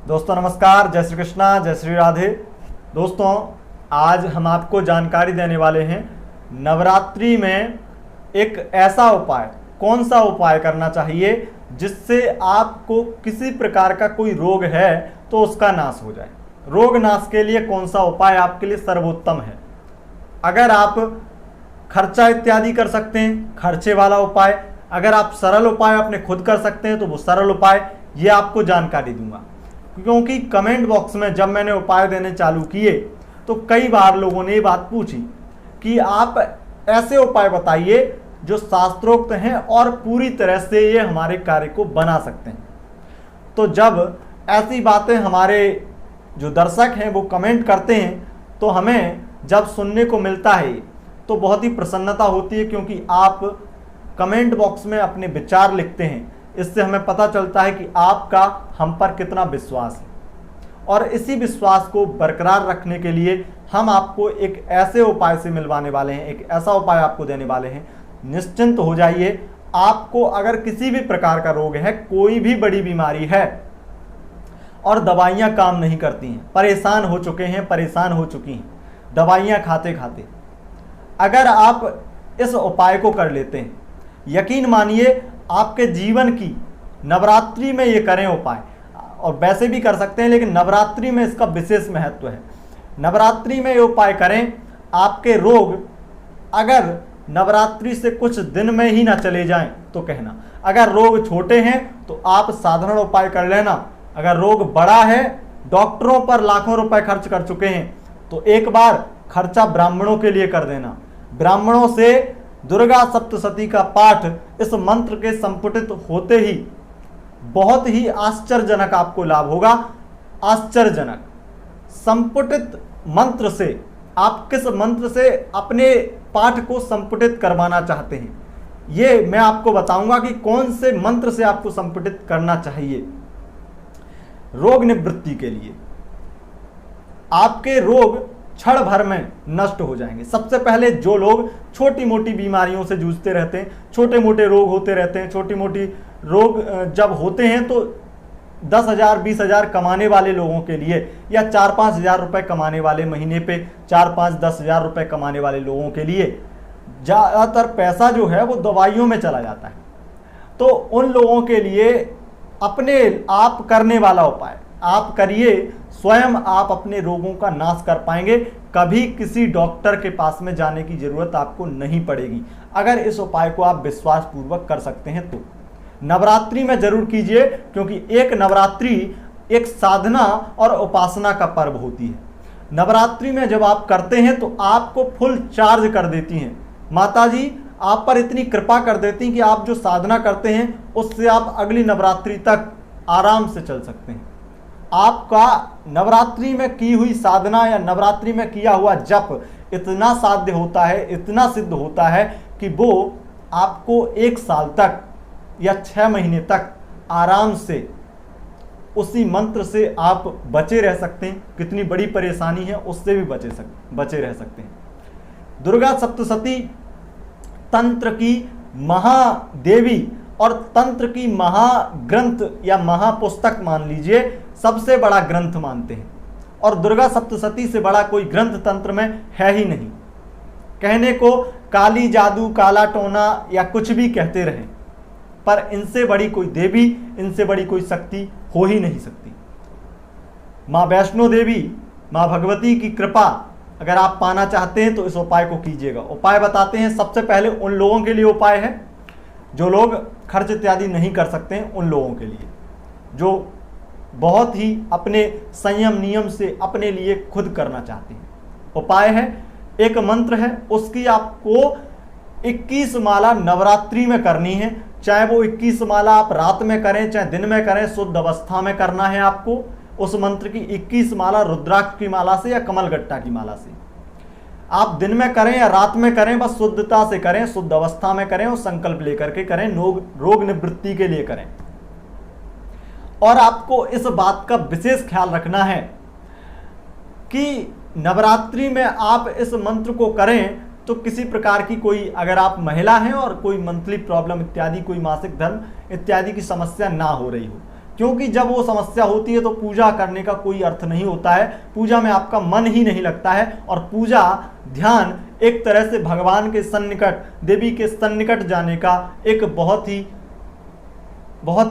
दोस्तों नमस्कार, जय श्री कृष्णा, जय श्री राधे। दोस्तों आज हम आपको जानकारी देने वाले हैं नवरात्रि में एक ऐसा उपाय, कौन सा उपाय करना चाहिए जिससे आपको किसी प्रकार का कोई रोग है तो उसका नाश हो जाए। रोग नाश के लिए कौन सा उपाय आपके लिए सर्वोत्तम है। अगर आप खर्चा इत्यादि कर सकते हैं, खर्चे वाला उपाय। अगर आप सरल उपाय अपने खुद कर सकते हैं तो वो सरल उपाय, ये आपको जानकारी दूंगा। क्योंकि कमेंट बॉक्स में जब मैंने उपाय देने चालू किए तो कई बार लोगों ने ये बात पूछी कि आप ऐसे उपाय बताइए जो शास्त्रोक्त हैं और पूरी तरह से ये हमारे कार्य को बना सकते हैं। तो जब ऐसी बातें हमारे जो दर्शक हैं वो कमेंट करते हैं तो हमें जब सुनने को मिलता है तो बहुत ही प्रसन्नता होती है, क्योंकि आप कमेंट बॉक्स में अपने विचार लिखते हैं। इससे हमें पता चलता है कि आपका हम पर कितना विश्वास है, और इसी विश्वास को बरकरार रखने के लिए हम आपको एक ऐसे उपाय से मिलवाने वाले हैं, एक ऐसा उपाय आपको देने वाले हैं। निश्चिंत हो जाइए। आपको अगर किसी भी प्रकार का रोग है, कोई भी बड़ी बीमारी है और दवाइयां काम नहीं करती हैं, परेशान हो चुके हैं, परेशान हो चुकी हैं दवाइयां खाते खाते, अगर आप इस उपाय को कर लेते हैं, यकीन मानिए आपके जीवन की, नवरात्रि में ये करें उपाय, और वैसे भी कर सकते हैं लेकिन नवरात्रि में इसका विशेष महत्व है। नवरात्रि में ये उपाय करें, आपके रोग अगर नवरात्रि से कुछ दिन में ही ना चले जाएं तो कहना। अगर रोग छोटे हैं तो आप साधारण उपाय कर लेना। अगर रोग बड़ा है, डॉक्टरों पर लाखों रुपए खर्च कर चुके हैं, तो एक बार खर्चा ब्राह्मणों के लिए कर देना। ब्राह्मणों से दुर्गा सप्तशती का पाठ इस मंत्र के संपुटित होते ही बहुत ही आश्चर्यजनक आपको लाभ होगा। आश्चर्यजनक संपुटित मंत्र से आप किस मंत्र से अपने पाठ को संपुटित करवाना चाहते हैं, ये मैं आपको बताऊंगा कि कौन से मंत्र से आपको संपुटित करना चाहिए रोग निवृत्ति के लिए। आपके रोग क्षण भर में नष्ट हो जाएंगे। सबसे पहले जो लोग छोटी मोटी बीमारियों से जूझते रहते हैं, छोटे मोटे रोग होते रहते हैं, छोटी मोटी रोग जब होते हैं तो 10,000 20,000 कमाने वाले लोगों के लिए, या 4-5 हज़ार रुपये कमाने वाले, महीने पे 4-5-10 हज़ार रुपये कमाने वाले लोगों के लिए ज़्यादातर पैसा जो है वो दवाइयों में चला जाता है। तो उन लोगों के लिए अपने आप करने वाला उपाय आप करिए, स्वयं आप अपने रोगों का नाश कर पाएंगे। कभी किसी डॉक्टर के पास में जाने की जरूरत आपको नहीं पड़ेगी, अगर इस उपाय को आप विश्वास पूर्वक कर सकते हैं तो। नवरात्रि में जरूर कीजिए, क्योंकि एक नवरात्रि एक साधना और उपासना का पर्व होती है। नवरात्रि में जब आप करते हैं तो आपको फुल चार्ज कर देती हैं माता जी, आप पर इतनी कृपा कर देती हैं कि आप जो साधना करते हैं उससे आप अगली नवरात्रि तक आराम से चल सकते हैं। आपका नवरात्रि में की हुई साधना या नवरात्रि में किया हुआ जप इतना साध्य होता है, इतना सिद्ध होता है कि वो आपको 1 साल तक या 6 महीने तक आराम से उसी मंत्र से आप बचे रह सकते हैं। कितनी बड़ी परेशानी है उससे भी बचे रह सकते हैं। दुर्गा सप्तशती तंत्र की महादेवी और तंत्र की महाग्रंथ या महापुस्तक मान लीजिए, सबसे बड़ा ग्रंथ मानते हैं, और दुर्गा सप्तशती से बड़ा कोई ग्रंथ तंत्र में है ही नहीं। कहने को काली जादू, काला टोना या कुछ भी कहते रहें, पर इनसे बड़ी कोई देवी, इनसे बड़ी कोई शक्ति हो ही नहीं सकती। माँ वैष्णो देवी, माँ भगवती की कृपा अगर आप पाना चाहते हैं तो इस उपाय को कीजिएगा। उपाय बताते हैं। सबसे पहले उन लोगों के लिए उपाय है जो लोग खर्च इत्यादि नहीं कर सकते हैं, उन लोगों के लिए जो बहुत ही अपने संयम नियम से अपने लिए खुद करना चाहते हैं। उपाय है, एक मंत्र है, उसकी आपको 21 माला नवरात्रि में करनी है। चाहे वो 21 माला आप रात में करें चाहे दिन में करें, शुद्ध अवस्था में करना है आपको। उस मंत्र की 21 माला रुद्राक्ष की माला से या कमलगट्टा की माला से आप दिन में करें या रात में करें, बस शुद्धता से करें, शुद्ध अवस्था में करें और संकल्प लेकर के करें, रोग निवृत्ति के लिए करें। और आपको इस बात का विशेष ख्याल रखना है कि नवरात्रि में आप इस मंत्र को करें तो किसी प्रकार की कोई, अगर आप महिला हैं और कोई मंथली प्रॉब्लम इत्यादि, कोई मासिक धर्म इत्यादि की समस्या ना हो रही हो, क्योंकि जब वो समस्या होती है तो पूजा करने का कोई अर्थ नहीं होता है, पूजा में आपका मन ही नहीं लगता है। और पूजा ध्यान एक तरह से भगवान के सन्निकट, देवी के सन्निकट जाने का एक बहुत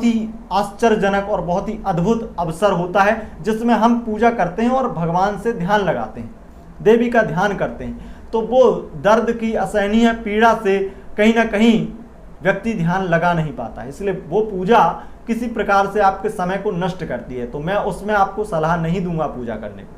ही आश्चर्यजनक और बहुत ही अद्भुत अवसर होता है, जिसमें हम पूजा करते हैं और भगवान से ध्यान लगाते हैं, देवी का ध्यान करते हैं। तो वो दर्द की असहनीय पीड़ा से कहीं ना कहीं व्यक्ति ध्यान लगा नहीं पाता है, इसलिए वो पूजा किसी प्रकार से आपके समय को नष्ट करती है। तो मैं उसमें आपको सलाह नहीं दूंगा पूजा करने को,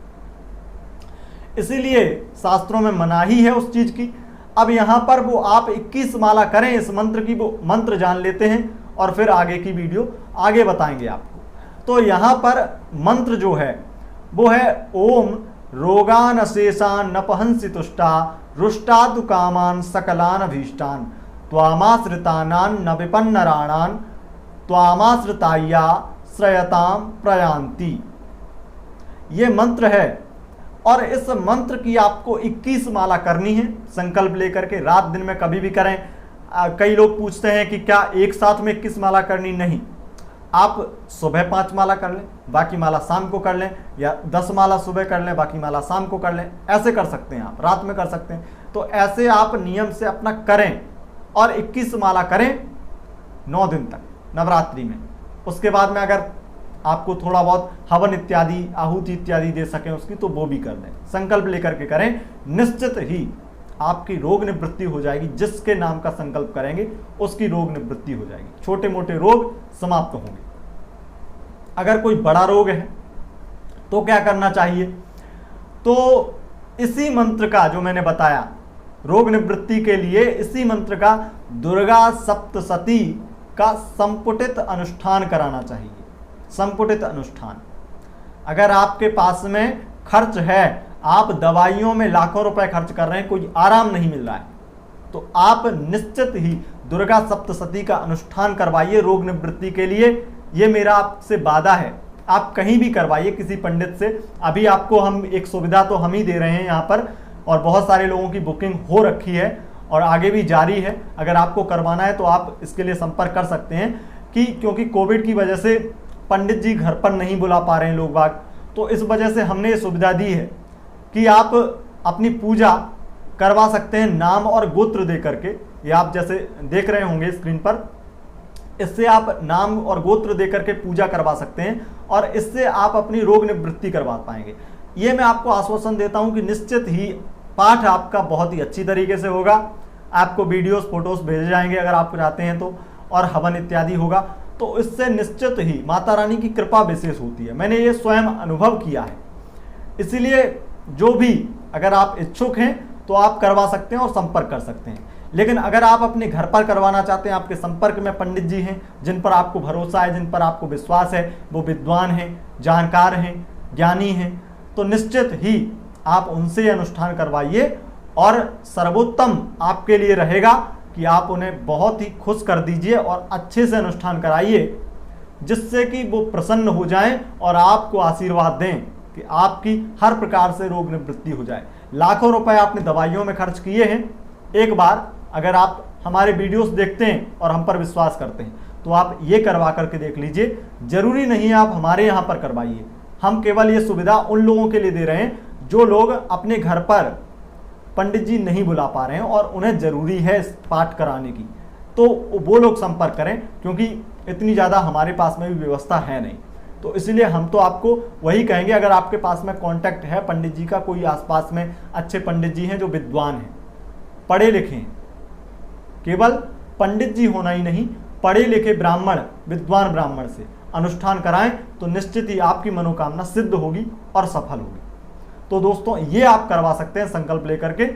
इसीलिए शास्त्रों में मनाही है उस चीज की। अब यहां पर वो आप 21 माला करें इस मंत्र की, वो मंत्र जान लेते हैं और फिर आगे की वीडियो आगे बताएंगे आपको। तो यहां पर मंत्र जो है वो है ओम रोगान अशेषान नपहंसि तुष्टा रुष्टातु कामान सकलान अभीष्टान त्वामाश्रितानान न विपन्नराणान त्वामाश्रिताया श्रयताम प्रयांति। ये मंत्र है और इस मंत्र की आपको 21 माला करनी है, संकल्प लेकर के रात दिन में कभी भी करें। कई लोग पूछते हैं कि क्या एक साथ में 21 माला करनी, नहीं, आप सुबह 5 माला कर लें, बाकी माला शाम को कर लें, या 10 माला सुबह कर लें, बाकी माला शाम को कर लें, ऐसे कर सकते हैं, आप रात में कर सकते हैं। तो ऐसे आप नियम से अपना करें और 21 माला करें 9 दिन तक नवरात्रि में। उसके बाद में अगर आपको थोड़ा बहुत हवन इत्यादि, आहुति इत्यादि दे सकें उसकी, तो वो भी कर दें। संकल्प लेकर के करें, निश्चित ही आपकी रोग निवृत्ति हो जाएगी। जिसके नाम का संकल्प करेंगे उसकी रोग निवृत्ति हो जाएगी, छोटे मोटे रोग समाप्त होंगे। अगर कोई बड़ा रोग है तो क्या करना चाहिए, तो इसी मंत्र का जो मैंने बताया रोग निवृत्ति के लिए, इसी मंत्र का दुर्गा सप्तशती का संपुटित अनुष्ठान कराना चाहिए। संपुटित अनुष्ठान, अगर आपके पास में खर्च है, आप दवाइयों में लाखों रुपए खर्च कर रहे हैं, कोई आराम नहीं मिल रहा है, तो आप निश्चित ही दुर्गा सप्तशती का अनुष्ठान करवाइए रोग निवृत्ति के लिए। ये मेरा आपसे वादा है, आप कहीं भी करवाइए किसी पंडित से। अभी आपको हम एक सुविधा तो हम ही दे रहे हैं यहाँ पर, और बहुत सारे लोगों की बुकिंग हो रखी है और आगे भी जारी है। अगर आपको करवाना है तो आप इसके लिए संपर्क कर सकते हैं क्योंकि कोविड की वजह से पंडित जी घर पर नहीं बुला पा रहे हैं लोग बाग, तो इस वजह से हमने ये सुविधा दी है कि आप अपनी पूजा करवा सकते हैं नाम और गोत्र दे करके। ये आप जैसे देख रहे होंगे स्क्रीन पर, इससे आप नाम और गोत्र दे करके पूजा करवा सकते हैं और इससे आप अपनी रोग निवृत्ति करवा पाएंगे। ये मैं आपको आश्वासन देता हूं कि निश्चित ही पाठ आपका बहुत ही अच्छी तरीके से होगा। आपको वीडियोस फोटोस भेजे जाएंगे अगर आप चाहते हैं तो, और हवन इत्यादि होगा। तो इससे निश्चित ही माता रानी की कृपा विशेष होती है, मैंने ये स्वयं अनुभव किया है। इसीलिए जो भी अगर आप इच्छुक हैं तो आप करवा सकते हैं और संपर्क कर सकते हैं। लेकिन अगर आप अपने घर पर करवाना चाहते हैं, आपके संपर्क में पंडित जी हैं जिन पर आपको भरोसा है, जिन पर आपको विश्वास है, वो विद्वान हैं, जानकार हैं, ज्ञानी हैं, तो निश्चित ही आप उनसे अनुष्ठान करवाइए। और सर्वोत्तम आपके लिए रहेगा कि आप उन्हें बहुत ही खुश कर दीजिए और अच्छे से अनुष्ठान कराइए, जिससे कि वो प्रसन्न हो जाएं और आपको आशीर्वाद दें कि आपकी हर प्रकार से रोग निवृत्ति हो जाए। लाखों रुपए आपने दवाइयों में खर्च किए हैं, एक बार अगर आप हमारे वीडियोस देखते हैं और हम पर विश्वास करते हैं तो आप ये करवा करके देख लीजिए। जरूरी नहीं है आप हमारे यहाँ पर करवाइए, हम केवल ये सुविधा उन लोगों के लिए दे रहे हैं जो लोग अपने घर पर पंडित जी नहीं बुला पा रहे हैं और उन्हें जरूरी है इस पाठ कराने की, तो वो लोग संपर्क करें, क्योंकि इतनी ज़्यादा हमारे पास में भी व्यवस्था है नहीं। तो इसलिए हम तो आपको वही कहेंगे, अगर आपके पास में कांटेक्ट है पंडित जी का, कोई आसपास में अच्छे पंडित जी हैं जो विद्वान हैं, पढ़े लिखे हैं, केवल पंडित जी होना ही नहीं, पढ़े लिखे ब्राह्मण, विद्वान ब्राह्मण से अनुष्ठान कराएं तो निश्चित ही आपकी मनोकामना सिद्ध होगी और सफल होगी। तो दोस्तों ये आप करवा सकते हैं संकल्प लेकर के।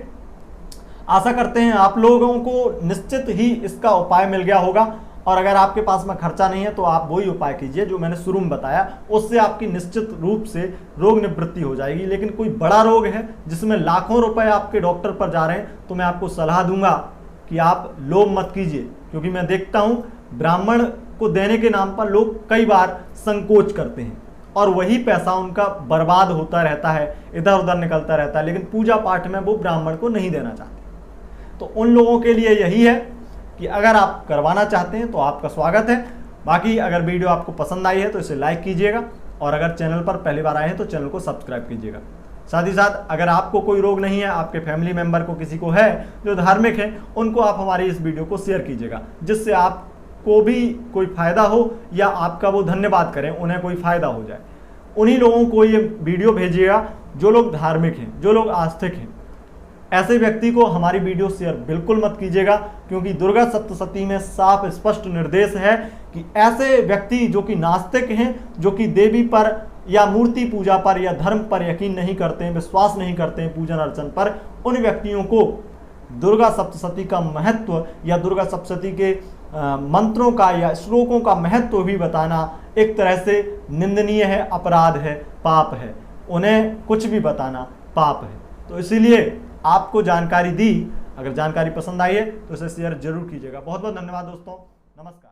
आशा करते हैं आप लोगों को निश्चित ही इसका उपाय मिल गया होगा, और अगर आपके पास में खर्चा नहीं है तो आप वही उपाय कीजिए जो मैंने शुरू में बताया, उससे आपकी निश्चित रूप से रोग निवृत्ति हो जाएगी। लेकिन कोई बड़ा रोग है जिसमें लाखों रुपए आपके डॉक्टर पर जा रहे हैं, तो मैं आपको सलाह दूंगा कि आप लोभ मत कीजिए, क्योंकि मैं देखता हूं ब्राह्मण को देने के नाम पर लोग कई बार संकोच करते हैं और वही पैसा उनका बर्बाद होता रहता है, इधर उधर निकलता रहता है, लेकिन पूजा पाठ में वो ब्राह्मण को नहीं देना चाहते। तो उन लोगों के लिए यही है कि अगर आप करवाना चाहते हैं तो आपका स्वागत है। बाकी अगर वीडियो आपको पसंद आई है तो इसे लाइक कीजिएगा, और अगर चैनल पर पहली बार आए हैं तो चैनल को सब्सक्राइब कीजिएगा। साथ ही साथ अगर आपको कोई रोग नहीं है, आपके फैमिली मेंबर को किसी को है जो धार्मिक है, उनको आप हमारी इस वीडियो को शेयर कीजिएगा, जिससे आपको भी कोई फायदा हो या आपका वो धन्यवाद करें, उन्हें कोई फायदा हो जाए। उन्हीं लोगों को ये वीडियो भेजिएगा जो लोग धार्मिक हैं, जो लोग आस्तिक हैं। ऐसे व्यक्ति को हमारी वीडियो शेयर बिल्कुल मत कीजिएगा, क्योंकि दुर्गा सप्तशती में साफ स्पष्ट निर्देश है कि ऐसे व्यक्ति जो कि नास्तिक हैं, जो कि देवी पर या मूर्ति पूजा पर या धर्म पर यकीन नहीं करते हैं, विश्वास नहीं करते हैं पूजन अर्चन पर, उन व्यक्तियों को दुर्गा सप्तशती का महत्व या दुर्गा सप्तशती के मंत्रों का या श्लोकों का महत्व भी बताना एक तरह से निंदनीय है, अपराध है, पाप है। उन्हें कुछ भी बताना पाप है। तो इसीलिए आपको जानकारी दी, अगर जानकारी पसंद आई है तो इसे शेयर जरूर कीजिएगा। बहुत बहुत धन्यवाद दोस्तों, नमस्कार।